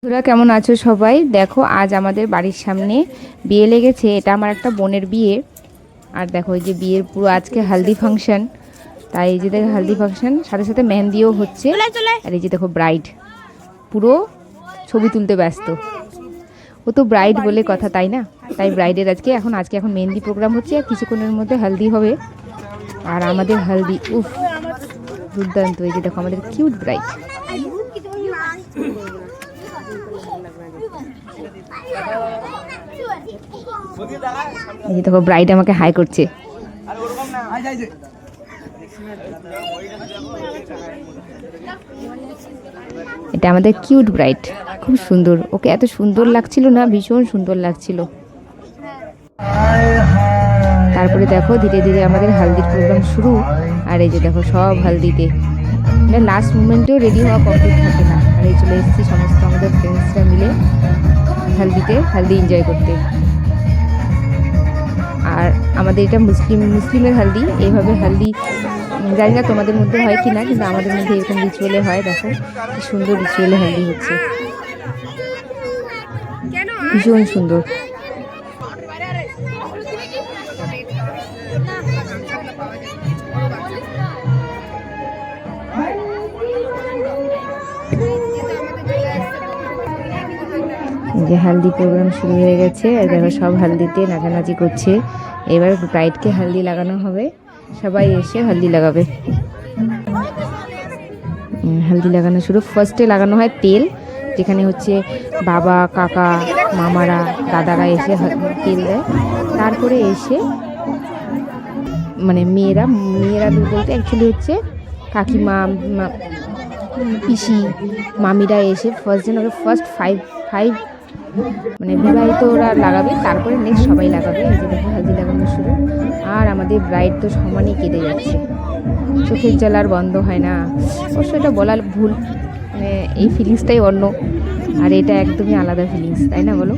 তোরা কেমন আছো সবাই? দেখো আজ আমাদের বাড়ির সামনে বিয়ে লেগেছে। এটা আমার একটা বোনের বিয়ে। আর দেখো এই যে বিয়ের পুরো আজকে হালদি ফাংশন। তাই এই যে দেখো হালদি ফাংশন সাথে সাথে মেহেন্দিও হচ্ছে। আর এই যে দেখো ব্রাইড পুরো ছবি তুলতে ব্যস্ত। ও তো ব্রাইড বলে কথা, তাই না? তাই ব্রাইডের আজকে এখন মেহেন্দি প্রোগ্রাম হচ্ছে আর কিছুক্ষণের মধ্যে হালদি হবে। আর আমাদের হালদি উফ দুর্দান্ত। এই যে দেখো আমাদের কিউট ব্রাইড। এই যে দেখো ব্রাইড আমাকে হাই করছে। এটা আমাদের কিউট ব্রাইড, খুব সুন্দর। ওকে এত সুন্দর লাগছিল না, ভীষণ সুন্দর লাগছিল। তারপরে দেখো ধীরে ধীরে আমাদের হালদির প্রোগ্রাম শুরু। আর এই যে দেখো সব হালদিতে মানে লাস্ট মুমেন্টেও রেডি হওয়া কমপ্লিট থাকে না। আর এই চলে এসেছি সমস্ত আমাদের ফ্রেন্ডসরা মিলে হালদি এনজয় করতে। আর আমাদের এটা মুসলিমের হালদি। এইভাবে হালদি জানি না তোমাদের মধ্যে হয় কি না, কিন্তু আমাদের মধ্যে এরকম রিচুয়ালে হয়। দেখো কি সুন্দর রিচুয়ালে হালদি হচ্ছে, ভীষণ সুন্দর। যে হালদি প্রোগ্রাম শুরু হয়ে গেছে। আর দেখো সব হালদিতে নাচানাচি করছে। এবার ব্রাইডকে হালদি লাগানো হবে, সবাই এসে হালদি লাগাবে। হালদি লাগানো শুরু। ফার্স্টে লাগানো হয় তেল, যেখানে হচ্ছে বাবা কাকা মামারা দাদারা এসে তেল দেয়। তারপরে এসে মানে মেয়েরা বলতে অ্যাকচুয়ালি হচ্ছে কাকিমা পিসি মামিরা এসে ফার্স্ট ফাইভ মানে বিবাহিত ওরা লাগাবে, তারপরে নেক্সট সবাই লাগাবে। এই যে দেখো হালদি লাগানো শুরু। আর আমাদের ব্রাইড তো সমানেই কেঁদে যাচ্ছে, চোখের জল আর বন্ধ হয় না। অবশ্য এটা বলার ভুল, মানে এই ফিলিংসটাই অন্য। আর এটা একদমই আলাদা ফিলিংস, তাই না বলো?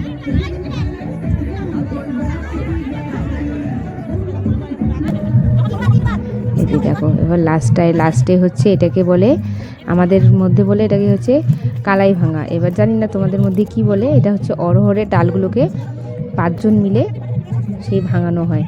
এই যে দেখো এবার লাস্টে হচ্ছে এটাকে বলে, আমাদের মধ্যে বলে এটাকে হচ্ছে কালাই ভাঙা। এবার জানি না তোমাদের মধ্যে কি বলে। এটা হচ্ছে অরহরের ডালগুলোকে 5 জন মিলে সেই ভাঙানো হয়।